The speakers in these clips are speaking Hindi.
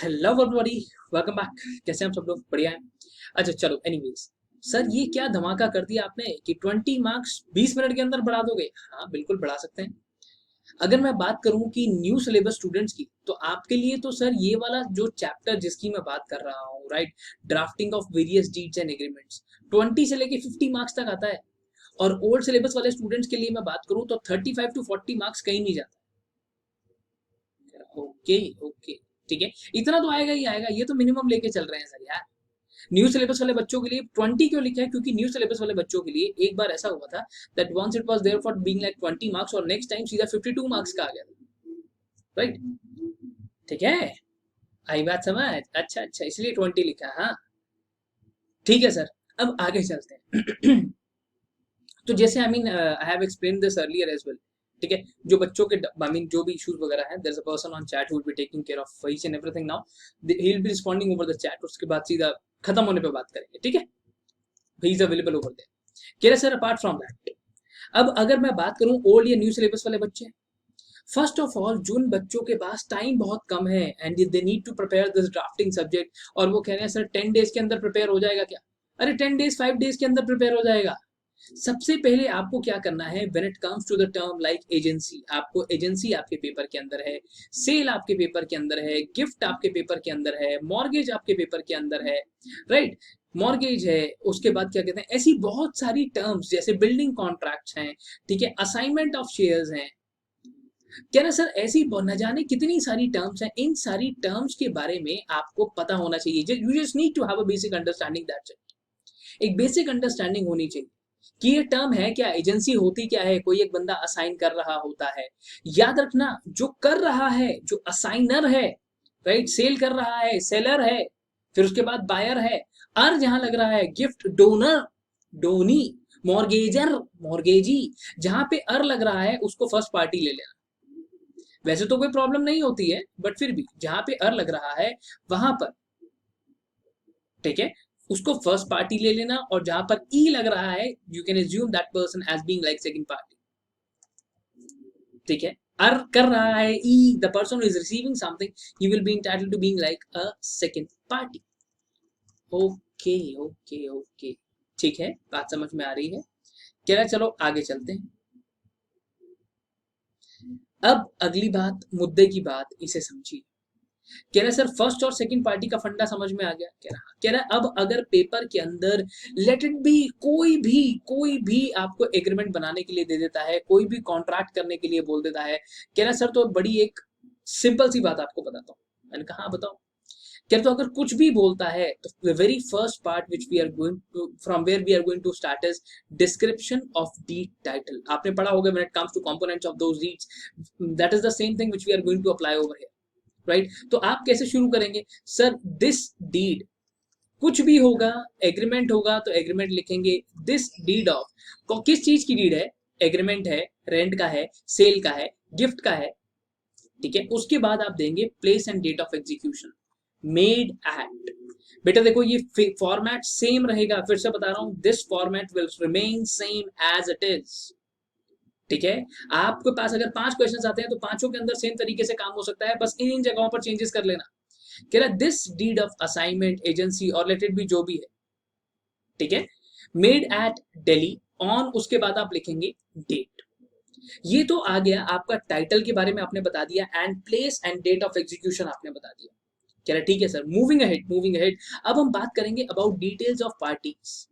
Hello everybody, welcome back. कैसे हैं आप सब लोग? बढ़िया हैं। अच्छा चलो, एनीवेज सर, ये क्या धमाका कर दिया आपने कि 20 मार्क्स 20 मिनट के अंदर बढ़ा दोगे? हाँ बिल्कुल बढ़ा सकते हैं। अगर मैं बात करूं कि न्यू सिलेबस स्टूडेंट्स की, तो आपके लिए तो सर ये वाला जो चैप्टर जिसकी मैं बात कर रहा हूँ, right, drafting of various deeds and agreements, 20 से लेके 50 मार्क्स तक आता है। और ओल्ड सिलेबस वाले स्टूडेंट्स के लिए मैं बात करूं तो 35 to 40 मार्क्स कहीं नहीं जाता। ओके ओके, ठीक है। इतना तो आएगा ही आएगा, ये तो मिनिमम लेके चल रहे हैं सर यार। न्यू सिलेबस वाले बच्चों के लिए 20 क्यों लिखा है? क्योंकि न्यू सिलेबस वाले बच्चों के लिए एक बार ऐसा हुआ था that once it was there for being like 20 marks, और नेक्स्ट टाइम सीधा 52 मार्क्स का आ गया था, राइट। ठीक है, आई बात समझ? अच्छा अच्छा, इसलिए 20 लिखा है, हाँ। ठीक है सर, अब आगे चलते हैं। तो जैसे I mean I have explain this earlier as well. ठीक है, जो बच्चों के आई मीन जो भी इश्यूज वगैरह हैं, there is a person on chat who will be taking care of each and everything now. He will be responding over the chat, उसके बाद सीधा खत्म होने पे बात करेंगे, ठीक है। He is available over there. कह रहे सर अपार्ट फ्रॉम दैट, अब अगर मैं बात करूं ओल्ड या न्यू सिलेबस वाले बच्चे, फर्स्ट ऑफ ऑल जिन बच्चों के पास टाइम बहुत कम है and they need to prepare this drafting subject, और वो कह रहे हैं सर 10 डेज के अंदर प्रिपेयर हो जाएगा क्या? अरे 10 डेज 5 डेज के अंदर प्रिपेयर हो जाएगा। सबसे पहले आपको क्या करना है, when it comes to the term like agency, आपको एजेंसी आपके पेपर के अंदर है, सेल आपके पेपर के अंदर है, गिफ्ट आपके पेपर के अंदर है, मॉर्गेज आपके पेपर के अंदर है, राइट। मॉर्गेज है, उसके बाद क्या कहते हैं, ऐसी बहुत सारी टर्म्स जैसे बिल्डिंग कॉन्ट्रैक्ट्स हैं, ठीक है, असाइनमेंट ऑफ शेयर्स हैं। क्या ना सर, ऐसी न जाने कितनी सारी टर्म्स हैं। इन सारी टर्म्स के बारे में आपको पता होना चाहिए। You just need to have a basic understanding, that's it. एक बेसिक अंडरस्टैंडिंग होनी चाहिए कि ये टर्म है क्या, एजेंसी होती क्या है, कोई एक बंदा असाइन कर रहा होता है। याद रखना, जो कर रहा है, जो असाइनर है, राइट, सेल कर रहा है, सेलर है, फिर उसके बाद बायर है, अर जहां लग रहा है, gift donor, donee, mortgagor, mortgagee, जहां पे अर लग रहा है उसको फर्स्ट पार्टी ले लेना। वैसे तो कोई प्रॉब्लम नहीं होती है, बट फिर भी जहां पे अर लग रहा है वहां पर, ठीक है, उसको फर्स्ट पार्टी ले लेना। और जहां पर ई लग रहा है, you can assume that person as being like second party, ठीक है। अर कर रहा है ई, the person is receiving something, he will be entitled to being like a second party. Okay okay okay, ठीक है, बात समझ में आ रही है। क्या, चलो आगे चलते हैं। अब अगली बात, मुद्दे की बात, इसे समझिए। कह रहा सर फर्स्ट और सेकंड पार्टी का फंडा समझ में आ गया? कह रहा अब अगर पेपर के अंदर लेट इट बी कोई भी आपको एग्रीमेंट बनाने के लिए दे देता है, कोई भी कॉन्ट्रैक्ट करने के लिए बोल देता है, कह रहा सर तो बड़ी एक सिंपल सी बात आपको बताता हूँ। मैंने कहा हाँ बताओ। कह रहा तो अगर कुछ भी बोलता है तो the very first part which we are going to from where we are going to start is description of the title. आपने पढ़ा होगा when it comes to components of those deeds, that is the same thing which we are going to apply over here, right. तो आप कैसे शुरू करेंगे? सर दिस डीड, कुछ भी होगा, एग्रीमेंट होगा तो एग्रीमेंट लिखेंगे, दिस डीड ऑफ, किस चीज की डीड है? एग्रीमेंट है, रेंट का है, सेल का है, गिफ्ट का है, ठीक है। उसके बाद आप देंगे place and date of execution, made at. बेटा देखो ये फॉर्मेट सेम रहेगा, फिर से बता रहा हूं, this format will remain same as it is, ठीक है। आपके पास अगर 5 क्वेश्चन आते हैं तो पांचों के अंदर सेम तरीके से काम हो सकता है, बस इन इन जगहों पर चेंजेस कर लेना। कह रहा this deed of assignment agency और लेट इट बी जो भी है, ठीक है, मेड एट दिल्ली ऑन, उसके बाद आप लिखेंगे डेट। ये तो आ गया आपका टाइटल के बारे में आपने बता दिया, and place and date of execution आपने बता दिया। कह रहा ठीक है sir, moving ahead moving ahead. अब हम बात करेंगे अबाउट डिटेल्स ऑफ पार्टीज।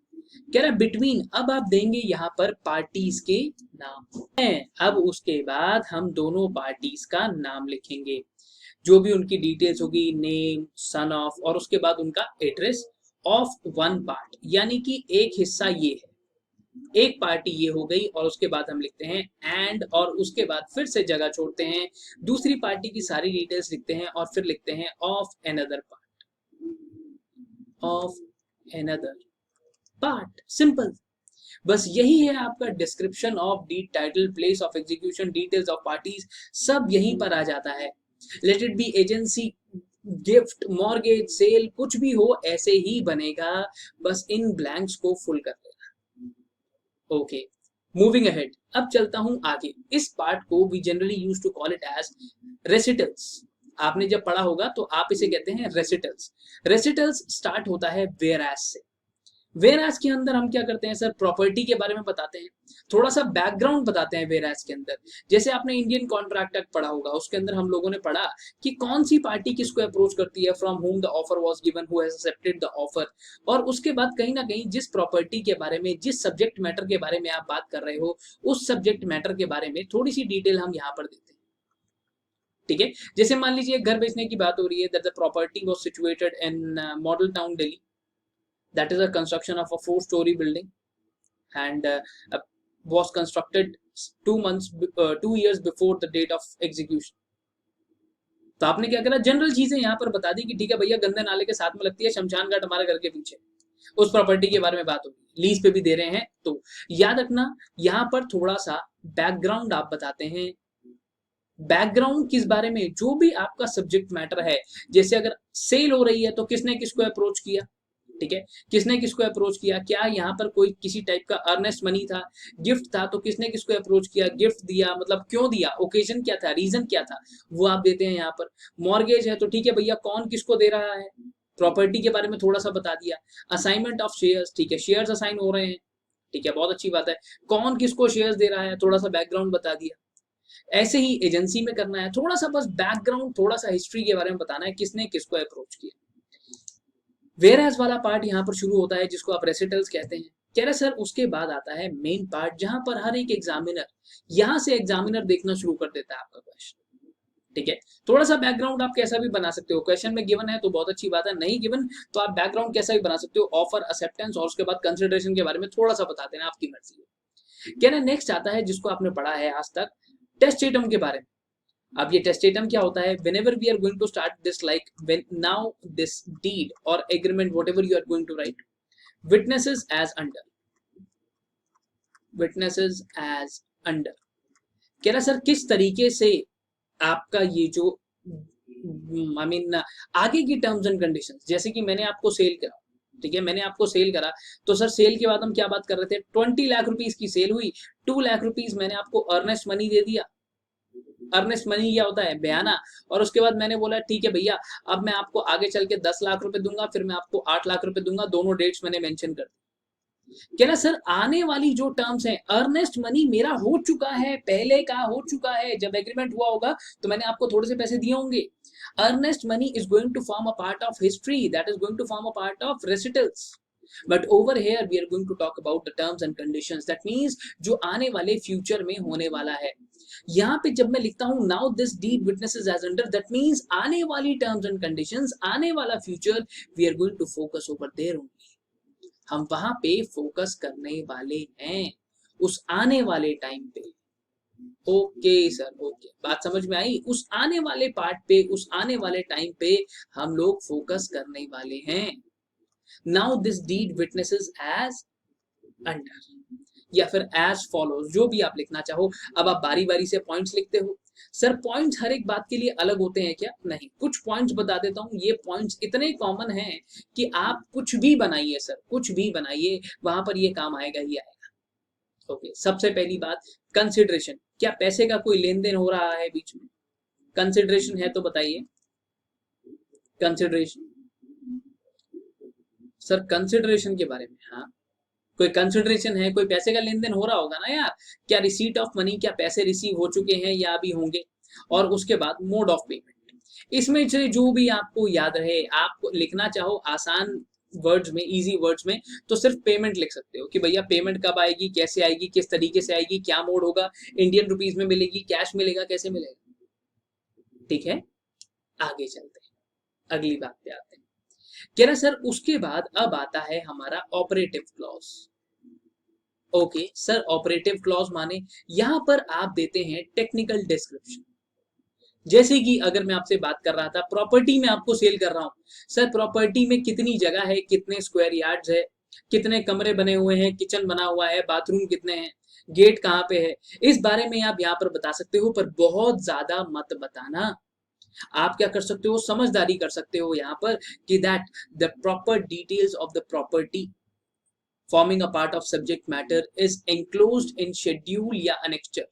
कह रहा बिटवीन, अब आप देंगे यहां पर पार्टीज के नाम है। अब उसके बाद हम दोनों पार्टीज का नाम लिखेंगे, जो भी उनकी डिटेल्स होगी, नेम, सन ऑफ, और उसके बाद उनका एड्रेस ऑफ वन पार्ट, यानी कि एक हिस्सा ये है, एक पार्टी ये हो गई, और उसके बाद हम लिखते हैं एंड, और उसके बाद फिर से जगह छोड़ते हैं, दूसरी पार्टी की सारी डिटेल्स लिखते हैं, और फिर लिखते हैं of another part, of another part, simple. बस यही है आपका description of deed title, place of execution, details of parties, सब यहीं पर आ जाता है। Let it be agency, gift, mortgage, sale, कुछ भी हो ऐसे ही बनेगा, बस इन ब्लैंक्स को फुल कर देना। ओके, मूविंग अहेड, अब चलता हूं आगे। इस पार्ट को we generally use to call it as recitals. आपने जब पढ़ा होगा तो आप इसे कहते हैं रेसिटल्स। रेसिटल्स स्टार्ट होता है वेयर एज से। वेयर एज के अंदर हम क्या करते हैं सर, प्रॉपर्टी के बारे में बताते हैं, थोड़ा सा बैकग्राउंड बताते हैं वेयर एज के अंदर। जैसे आपने इंडियन कॉन्ट्रैक्ट एक्ट पढ़ा होगा, उसके अंदर हम लोगों ने पढ़ा कि कौन सी पार्टी किसको अप्रोच करती है, from home the offer was given, who has accepted the offer. और उसके बाद कहीं ना कहीं जिस प्रॉपर्टी के बारे में, जिस सब्जेक्ट मैटर के बारे में आप बात कर रहे हो, उस सब्जेक्ट मैटर के बारे में थोड़ी सी डिटेल हम यहाँ पर देते हैं। ठीक है, जैसे मान लीजिए घर बेचने की बात हो रही है, that the property was situated in model town Delhi, that is a construction of a 4-story building and was constructed 2 years before the date of execution। तो आपने क्या करा, जनरल चीजें यहाँ पर बता दी कि ठीक है भैया, गंदे नाले के साथ में लगती है, शमशान घाट हमारे घर के पीछे, उस प्रॉपर्टी के बारे में बात होगी, लीज पे भी दे रहे हैं। तो याद रखना यहाँ पर थोड़ा सा बैकग्राउंड आप बताते हैं। बैकग्राउंड किस बारे में, जो भी आपका सब्जेक्ट मैटर है। जैसे अगर सेल हो रही है तो किसने किसको अप्रोच किया, ठीक है, किसने किसको अप्रोच किया, क्या यहाँ पर कोई किसी टाइप का अर्नेस्ट मनी था, गिफ्ट था तो किसने किसको अप्रोच किया, गिफ्ट दिया मतलब क्यों दिया, ओकेजन क्या था, रीजन क्या था, वो आप देते हैं यहाँ पर। मॉर्गेज है तो ठीक है भैया, कौन किसको दे रहा है, प्रॉपर्टी के बारे में थोड़ा सा बता दिया। असाइनमेंट ऑफ शेयर्स, ठीक है, शेयर्स असाइन हो रहे हैं, ठीक है, बहुत अच्छी बात है, कौन किसको शेयर्स दे रहा है, थोड़ा सा बैकग्राउंड बता दिया। ऐसे ही एजेंसी में करना है, थोड़ा सा बस बैकग्राउंड, थोड़ा सा हिस्ट्री के बारे में बताना है, किसने किसको अप्रोच किया। वेयर एज वाला पार्ट यहाँ पर शुरू होता है, जिसको आप रेसिटल्स कहते हैं। कह रहे सर उसके बाद आता है मेन पार्ट, जहां पर हर एक एग्जामिनर, यहां से एग्जामिनर देखना शुरू कर देता है आपका क्वेश्चन। ठीक है, थोड़ा सा बैकग्राउंड आप कैसा भी बना सकते हो, क्वेश्चन में गिवन है तो बहुत अच्छी बात है, नहीं गिवन तो आप बैकग्राउंड कैसा भी बना सकते हो, ऑफर, एक्सेप्टेंस और उसके बाद कंसिडरेशन के बारे में थोड़ा सा बता देना, आपकी मर्जी है। कहना नेक्स्ट आता है जिसको आपने पढ़ा है आज तक, टेस्टेटम के बारे में। अब ये टेस्टेटम क्या होता है, whenever we are going to start this, like when now this deed or agreement whatever you are going to write, witnesses as under, witnesses as under। कह रहा सर किस तरीके से आपका ये जो आई मीन आगे की टर्म्स एंड कंडीशंस, जैसे कि मैंने आपको सेल करा, ठीक है, मैंने आपको सेल करा, तो सर सेल के बाद हम क्या बात कर रहे थे, 20 लाख रुपीस की सेल हुई, 2 लाख रुपीस मैंने आपको अर्नेस्ट मनी दे दिया। अर्नेस्ट मनी क्या होता है, बयाना। और उसके बाद मैंने बोला ठीक है भैया, अब मैं आपको आगे चल के 10 लाख रुपए दूंगा, फिर मैं आपको 8 लाख रुपए दूंगा, दोनों डेट्स मैंने मेंशन कर दी। कह रहा सर आने वाली जो टर्म्स हैं, अर्नेस्ट मनी मेरा हो चुका है, पहले का हो चुका है, जब एग्रीमेंट हुआ होगा तो मैंने आपको थोड़े से पैसे दिए होंगे। Earnest money is going to form a part of history, that is going to form a part of recitals. But over here we are going to talk about the terms and conditions, that means जो आने वाले फ्यूचर में होने वाला है। यहाँ पे जब मैं लिखता हूं now this deed witnesses as under, that means आने वाली टर्म्स एंड कंडीशंस, आने वाला future, we are going to focus over there only. हम वहां पे फोकस करने वाले हैं, उस आने वाले टाइम पे। ओके सर, ओके, बात समझ में आई, उस आने वाले पार्ट पे, उस आने वाले टाइम पे हम लोग फोकस करने वाले हैं। Now this deed witnesses as under या फिर एज फॉलोज, जो भी आप लिखना चाहो। अब आप बारी बारी से पॉइंट्स लिखते हो। सर पॉइंट्स हर एक बात के लिए अलग होते हैं क्या, नहीं, कुछ पॉइंट्स बता देता हूं, ये पॉइंट्स इतने कॉमन हैं कि आप कुछ भी बनाइए सर, कुछ भी बनाइए, वहां पर ये काम आएगा ही आएगा। ओके, सबसे पहली बात कंसिडरेशन, क्या पैसे का कोई लेन देन हो रहा है बीच में, कंसिडरेशन है तो बताइए। कंसिडरेशन, सर कंसिडरेशन के बारे में, हाँ, कोई कंसिडरेशन है, कोई पैसे का लेन देन हो रहा होगा ना यार, क्या रिसीट ऑफ मनी, क्या पैसे रिसीव हो चुके हैं या अभी होंगे। और उसके बाद मोड ऑफ पेमेंट, इसमें से जो भी आपको याद रहे, आप लिखना चाहो आसान वर्ड्स में, इजी वर्ड्स में, तो सिर्फ पेमेंट लिख सकते हो कि भैया पेमेंट कब आएगी, कैसे आएगी, किस तरीके से आएगी, क्या मोड होगा, इंडियन रुपीज में मिलेगी, कैश मिलेगा, कैसे मिलेगा। ठीक है, आगे चलते हैं, अगली बात पे आते हैं। कह रहा सर उसके बाद अब आता है हमारा operative clause. Okay sir, operative clause माने यहां पर आप देते हैं टेक्निकल डिस्क्रिप्शन। जैसे कि अगर मैं आपसे बात कर रहा था, प्रॉपर्टी में आपको सेल कर रहा हूं, सर प्रॉपर्टी में कितनी जगह है, कितने स्क्वायर यार्ड्स है, कितने कमरे बने हुए हैं, किचन बना हुआ है, बाथरूम कितने हैं, गेट कहाँ पे है, इस बारे में आप यहाँ पर बता सकते हो, पर बहुत ज्यादा मत बताना। आप क्या कर सकते हो, समझदारी कर सकते हो यहाँ पर कि that the proper details of the property forming a part of subject matter is enclosed in schedule या annexure।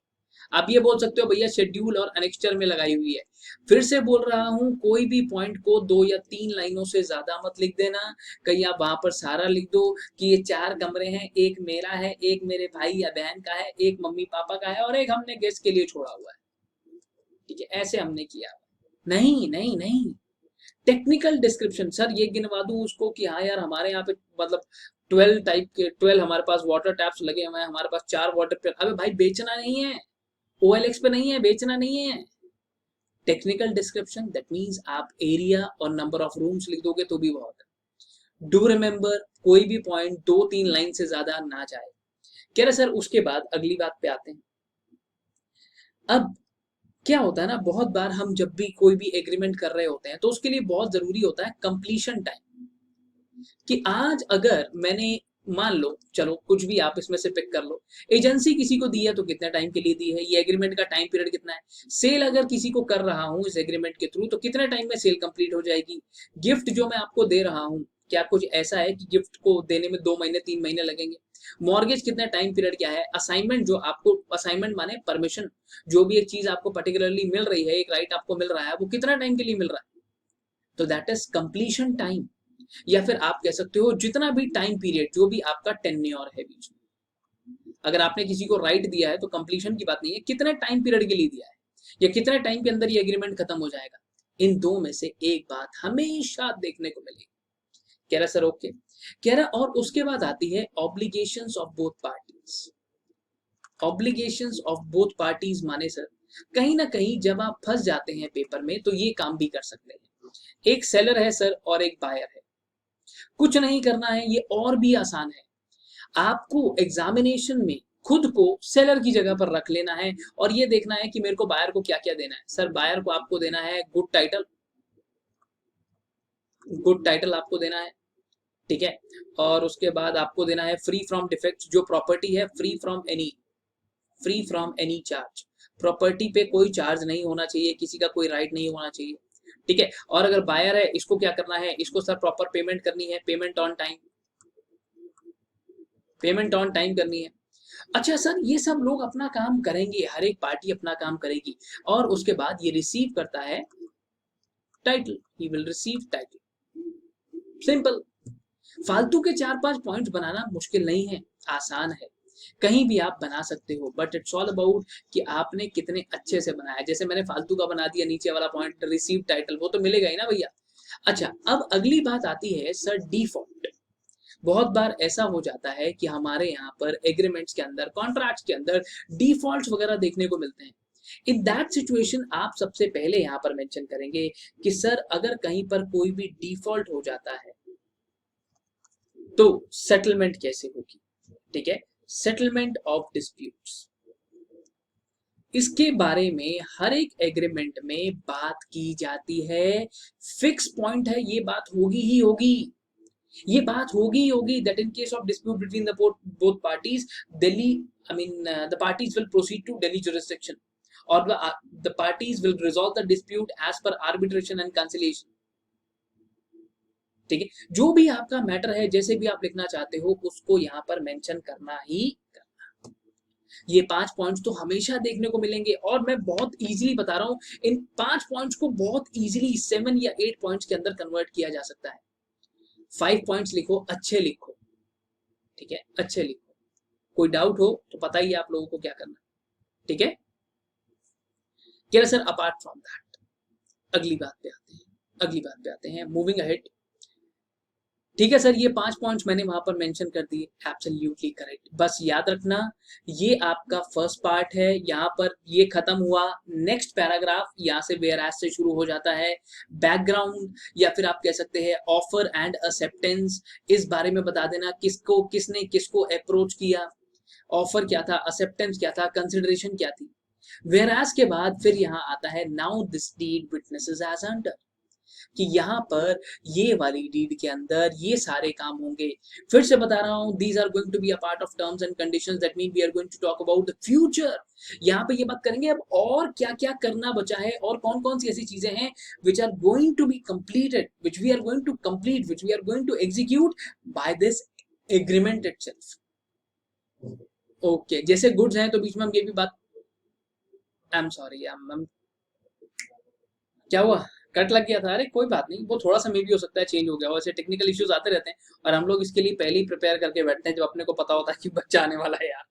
आप ये बोल सकते हो भैया शेड्यूल और अनेक्स्चर में लगाई हुई है। फिर से बोल रहा हूं, कोई भी पॉइंट को 2 या 3 लाइनों से ज्यादा मत लिख देना। कहीं आप वहां पर सारा लिख दो कि ये 4 कमरे हैं, एक मेरा है, एक मेरे भाई या बहन का है, एक मम्मी पापा का है और एक हमने गेस्ट के लिए छोड़ा हुआ है। ठीक है, ऐसे हमने किया। नहीं नहीं नहीं, टेक्निकल डिस्क्रिप्शन। सर ये गिनवा दूं उसको कि हाँ यार हमारे यहाँ पे मतलब 12 टाइप के 12 हमारे पास वाटर टैप्स लगे हुए हैं, हमारे पास 4 वाटर टैप। अबे भाई बेचना नहीं है, OLX पे नहीं है, बेचना नहीं है। टेक्निकल डिस्क्रिप्शन दैट मींस आप एरिया और नंबर ऑफ रूम्स लिख दोगे तो भी बहुत है। डू रिमेंबर, कोई भी पॉइंट 2-3 लाइन से ज्यादा ना जाए। कह रहे सर उसके बाद अगली बात पे आते हैं। अब क्या होता है ना, बहुत बार हम जब भी कोई भी एग्रीमेंट कर रहे होते हैं तो उसके लिए बहुत जरूरी होता है कंप्लीशन टाइम। कि आज अगर मैंने, मान लो चलो कुछ भी आप इसमें से पिक कर लो, एजेंसी किसी को दी है तो कितने टाइम के लिए दी है, ये एग्रीमेंट का टाइम पीरियड कितना है, सेल अगर किसी को कर रहा हूं इस एग्रीमेंट के थ्रू तो कितने टाइम में सेल कंप्लीट हो जाएगी, गिफ्ट जो मैं आपको दे रहा हूं क्या कुछ ऐसा है कि गिफ्ट को देने में 2 महीने 3 महीने लगेंगे, मॉर्गेज कितना टाइम पीरियड क्या है, असाइनमेंट जो आपको, असाइनमेंट माने परमिशन, जो भी एक चीज आपको पर्टिकुलरली मिल रही है, एक राइट आपको मिल रहा है, वो कितना टाइम के लिए मिल रहा है, तो दैट इज कंप्लीशन टाइम। या फिर आप कह सकते हो जितना भी टाइम पीरियड जो भी आपका टेन्योर है बीच में, अगर आपने किसी को राइट दिया है तो कंप्लीशन की बात नहीं है, कितने टाइम पीरियड के लिए दिया है या कितने टाइम के अंदर ये एग्रीमेंट खत्म हो जाएगा। इन दो में से एक बात हमेशा देखने को मिलेगी। कह रहा सर ओके, कह रहा और उसके बाद आती है obligations of both parties. Obligations of both parties माने सर कहीं ना कहीं जब आप फंस जाते हैं पेपर में तो ये काम भी कर सकते हैं। एक सेलर है सर और एक बायर है, कुछ नहीं करना है, ये और भी आसान है। आपको एग्जामिनेशन में खुद को सेलर की जगह पर रख लेना है और ये देखना है कि मेरे को बायर को क्या क्या देना है। सर बायर को आपको देना है गुड टाइटल, गुड टाइटल आपको देना है, ठीक है। और उसके बाद आपको देना है फ्री फ्रॉम डिफेक्ट, जो प्रॉपर्टी है free from any, free from any charge, property पे कोई चार्ज नहीं होना चाहिए, किसी का कोई राइट नहीं होना चाहिए, ठीक है। और अगर बायर है इसको क्या करना है, इसको सर प्रॉपर पेमेंट करनी है, payment on time, payment on time करनी है। अच्छा सर ये सब लोग अपना काम करेंगे, हर एक पार्टी अपना काम करेगी और उसके बाद ये रिसीव करता है title, he will receive title, simple. फालतू के 4-5 पॉइंट्स बनाना मुश्किल नहीं है, आसान है, कहीं भी आप बना सकते हो, बट इट्स ऑल अबाउट कि आपने कितने अच्छे से बनाया। जैसे मैंने फालतू का बना दिया नीचे वाला पॉइंट रिसीव टाइटल, वो तो मिलेगा ही ना भैया। अच्छा अब अगली बात आती है सर डिफॉल्ट। बहुत बार ऐसा हो जाता है कि हमारे यहाँ पर एग्रीमेंट्स के अंदर, कॉन्ट्रैक्ट्स के अंदर डिफॉल्ट्स वगैरह देखने को मिलते हैं। इन दैट सिचुएशन आप सबसे पहले यहाँ पर मेंशन करेंगे कि सर अगर कहीं पर कोई भी डिफॉल्ट हो जाता है तो सेटलमेंट कैसे होगी, ठीक है। सेटलमेंट ऑफ डिस्प्यूट्स, इसके बारे में हर एक एग्रीमेंट में बात की जाती है, फिक्स पॉइंट है, ये बात होगी ही होगी, ये बात होगी ही होगी that in case of dispute between the both parties, Delhi I mean the parties will proceed to Delhi jurisdiction or the parties will resolve the dispute as per arbitration and conciliation, ठीक है। जो भी आपका मैटर है जैसे भी आप लिखना चाहते हो उसको यहाँ पर मेंशन करना ही करना। ये 5 पॉइंट्स तो हमेशा देखने को मिलेंगे और मैं बहुत इजीली बता रहा हूँ, इन 5 पॉइंट्स को बहुत इजीली 7 या 8 पॉइंट्स के अंदर कन्वर्ट किया जा सकता है। 5 पॉइंट्स लिखो, अच्छे लिखो, ठीक है, अच्छे लिखो। कोई डाउट हो तो पता ही है आप लोगों को क्या करना, ठीक है। क्या सर अपार्ट फ्रॉम दैट, अगली बात पे आते हैं, अगली बात पे आते हैं, मूविंग अहेड। ठीक है सर ये 5 पॉइंट्स मैंने वहां पर मेंशन कर दिए, एब्सोल्युटली करेक्ट। बस याद रखना ये आपका फर्स्ट पार्ट है, यहाँ पर ये खत्म हुआ, नेक्स्ट पैराग्राफ यहाँ से वेयर एज से शुरू हो जाता है। बैकग्राउंड या फिर आप कह सकते हैं ऑफर एंड एक्सेप्टेंस, इस बारे में बता देना किसको, किसने किसको अप्रोच किया, ऑफर क्या था, एक्सेप्टेंस क्या था, कंसिडरेशन क्या थी। वेयर एज के बाद फिर यहाँ आता है now this deed witnesses as under, कि यहाँ पर ये वाली डीड के अंदर ये सारे काम होंगे। फिर से बता रहा हूँ these are going to be a part of terms and conditions, that mean we are going to talk about the future. यहाँ पे ये बात करेंगे अब और क्या क्या करना बचा है और कौन कौन सी ऐसी चीजें हैं which are going to be completed, which we are going to complete, which we are going to execute by this agreement itself. Okay जैसे गुड्स हैं तो बीच में हम ये भी बात, आई एम सॉरी, क्या हुआ? कट लग गया था? अरे कोई बात नहीं, वो थोड़ा सा मे भी हो सकता है चेंज हो गया हो, ऐसे टेक्निकल इश्यूज आते रहते हैं और हम लोग इसके लिए पहले ही प्रिपेयर करके बैठते हैं जब अपने को पता होता है कि बच्चा आने वाला है यार।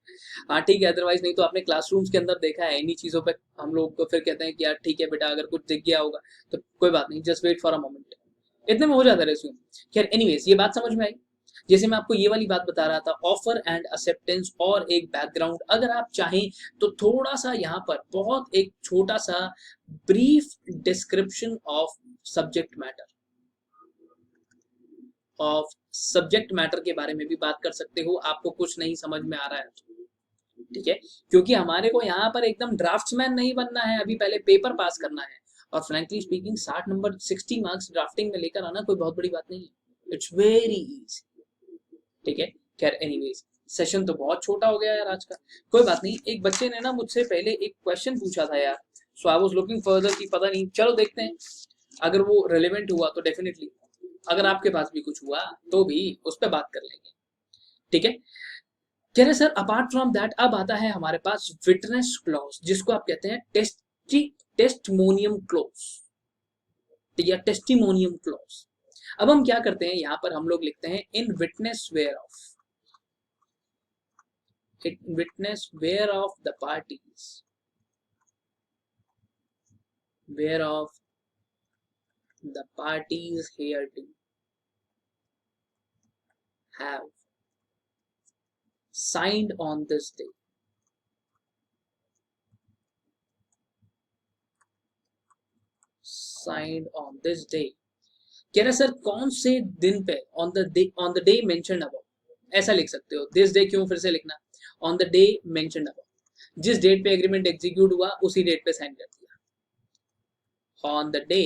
हाँ ठीक है, अदरवाइज नहीं तो आपने क्लासरूम्स के अंदर देखा है इन्हीं चीज़ों पे हम लोग को फिर कहते हैं कि यार ठीक है बेटा अगर कुछ दिख गया होगा तो कोई बात नहीं, just wait for a moment, इतने में हो जाता है रेज्यूम। खैर एनीवेज ये बात समझ में आई। जैसे मैं आपको ये वाली बात बता रहा था, ऑफर एंड एक्सेप्टेंस और एक बैकग्राउंड, अगर आप चाहें तो थोड़ा सा यहाँ पर बहुत एक छोटा सा brief description of subject matter के बारे में भी बात कर सकते हो, आपको कुछ नहीं समझ में आ रहा है तो। ठीक है, क्योंकि हमारे को यहाँ पर एकदम ड्राफ्ट्समैन नहीं बनना है, अभी पहले पेपर पास करना है। और frankly speaking 60 number 60 marks drafting में लेकर आना कोई बहुत बड़ी बात नहीं है, इट्स वेरी इजी। ठीक है, खैर एनीवेज सेशन तो बहुत छोटा हो गया यार आज का, कोई बात नहीं। एक बच्चे ने ना मुझसे पहले एक क्वेश्चन पूछा था यार, सो आई वाज लुकिंग फर्दर कि पता नहीं, चलो देखते हैं अगर वो रिलेवेंट हुआ तो डेफिनेटली, अगर आपके पास भी कुछ हुआ तो भी उस पर बात कर लेंगे। ठीक है, कह रहे सर अपार्ट फ्रॉम दैट अब आता है हमारे पास विटनेस क्लॉज, जिसको आप कहते हैं टेस्टिमोनियम क्लॉज या टेस्टिमोनियम क्लॉज। अब हम क्या करते हैं, यहाँ पर हम लोग लिखते हैं in witness whereof the parties here to have signed on this day, कह रहे सर कौन से दिन पे, on the day mentioned above, ऐसा लिख सकते हो। दिस डे क्यों फिर से लिखना, on the day mentioned above, जिस डेट पे एग्रीमेंट एग्जीक्यूट हुआ उसी डेट पे साइन कर दिया, on the day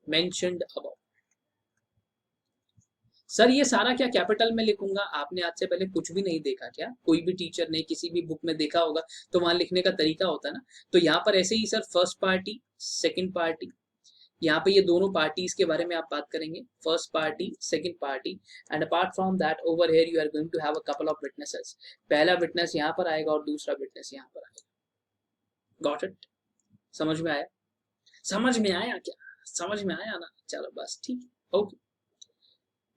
mentioned above. Sir ये सारा क्या कैपिटल में लिखूंगा? आपने आज से पहले कुछ भी नहीं देखा क्या? कोई भी टीचर ने किसी भी बुक में देखा होगा तो वहां लिखने का तरीका होता है ना, तो यहाँ पर ऐसे ही sir first party second party, यहाँ पे ये दोनों पार्टीज के बारे में आप बात करेंगे, first party second party, and apart from that over here you are going to have a couple of witnesses. पहला विटनेस यहाँ पर आएगा और दूसरा विटनेस यहाँ पर आएगा। Got it? समझ में आया? समझ में आया क्या? समझ में आया ना? चलो बस ठीक है, ओके।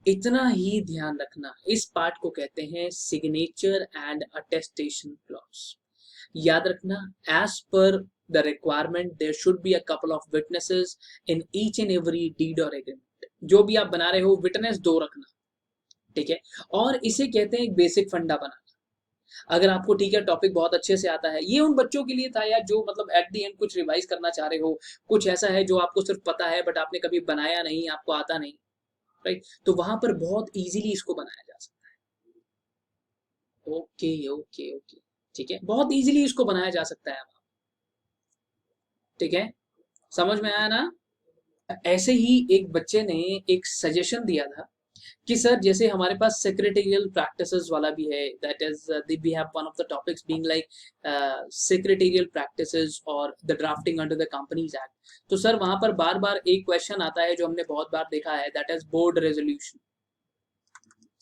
इतना ही ध्यान रखना, इस पार्ट को कहते हैं सिग्नेचर एंड अटेस्टेशन क्लॉज। याद रखना, as per the requirement there should be a couple of witnesses in each and every deed और एग्रीमेंट। जो भी आप बना रहे हो विटनेस 2 रखना, ठीक है। और इसे कहते हैं एक बेसिक फंडा बनाना। अगर आपको ठीक है टॉपिक बहुत अच्छे से आता है, ये उन बच्चों के लिए था यार जो मतलब एट द एंड कुछ रिवाइज करना चाह रहे हो, कुछ ऐसा है जो आपको सिर्फ पता है बट आपने कभी बनाया नहीं, आपको आता नहीं, राइट, तो वहां पर बहुत इजीली इसको बनाया जा सकता है। ओके ओके ओके, ठीक है, बहुत इजीली इसको बनाया जा सकता है, ठीक है, समझ में आया ना? ऐसे ही एक बच्चे ने एक सजेशन दिया था कि सर जैसे हमारे पास सेक्रेटेरियल प्रैक्टिसेस वाला भी है, that is we have one of the topics being like secretarial practices और the drafting under the companies act. तो सर वहां पर बार बार एक क्वेश्चन आता है जो हमने बहुत बार देखा है, that is board resolution.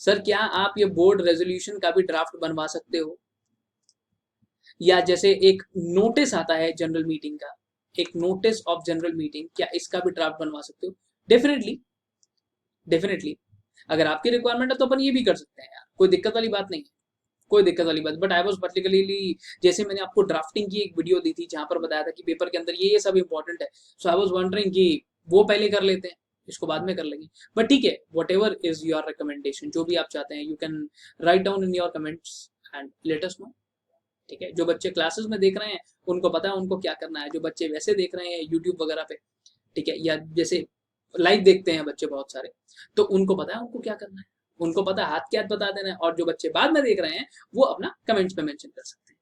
Sir क्या आप ये बोर्ड रेजोल्यूशन का भी ड्राफ्ट बनवा सकते हो? या जैसे एक नोटिस आता है जनरल मीटिंग का, एक नोटिस ऑफ जनरल मीटिंग, क्या इसका भी ड्राफ्ट बनवा सकते हो? डेफिनेटली, डेफिनेटली अगर आपकी रिक्वायरमेंट है तो अपन ये भी कर सकते हैं यार, कोई दिक्कत वाली बात नहीं है, कोई दिक्कत वाली बात। बट आई वाज पर्टिकुलरली, जैसे मैंने आपको ड्राफ्टिंग की एक वीडियो दी थी जहां पर बताया था कि पेपर के अंदर ये सब इंपॉर्टेंट है, सो आई वाज वंडरिंग कि वो पहले कर लेते हैं, इसको बाद में कर लेंगे। बट ठीक है, what ever is your recommendation, जो भी आप चाहते हैं, you can write down in your comments and let us know. ठीक है, जो बच्चे क्लासेस में देख रहे हैं उनको पता है उनको क्या करना है, जो बच्चे वैसे देख रहे हैं यूट्यूब वगैरह पे, ठीक है, या जैसे लाइव देखते हैं बच्चे बहुत सारे, तो उनको पता है उनको क्या करना है, उनको पता है हाथ क्या बता देना है। और जो बच्चे बाद में देख रहे हैं वो अपना कमेंट्स में मेंशन कर सकते हैं,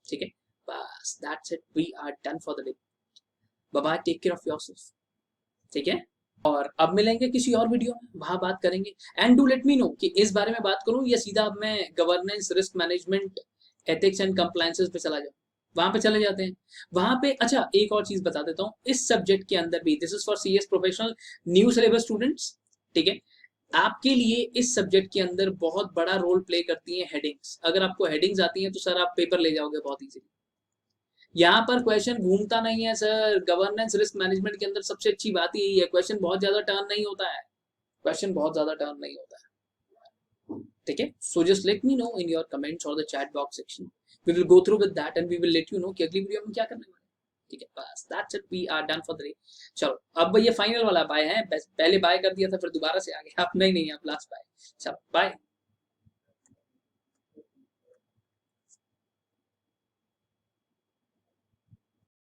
ठीक है। बस that's it, we are done for the day. Bye bye, take care of yourself, ठीक है। और अब मिलेंगे किसी और वीडियो में, वहां बात करेंगे। And do let me no कि इस बारे में बात करूं या सीधा अब मैं governance, risk management, ethics and compliances पे चला जाऊं, वहां पे चले जाते हैं। वहां पे अच्छा एक और चीज बता देता हूँ, इस सब्जेक्ट के अंदर भी, this is for CS professional new syllabus students, ठीक है, आपके लिए इस सब्जेक्ट के अंदर बहुत बड़ा रोल प्ले करती हैं हेडिंग्स। अगर आपको हेडिंग्स आती हैं तो सर आप पेपर ले जाओगे बहुत इजीली। यहाँ पर क्वेश्चन घूमता नहीं है सर। गवर्नेंस रिस्क मैनेजमेंट के अंदर सबसे अच्छी बात यही है, क्वेश्चन बहुत ज्यादा टर्न नहीं होता है, क्वेश्चन बहुत ज्यादा टर्न नहीं होता है। ठीक है, so just let me know in your comments और the chat box section, we will go through with that and we will let you know कि अगली वीडियो में क्या करने वाले हैं। ठीक है, बस that's it, we are done for the day. चलो अब ये फाइनल वाला बाय है, पहले बाय कर दिया था फिर दोबारा से आ गया, अब नहीं नहीं अब लास्ट बाय। चलो बाय।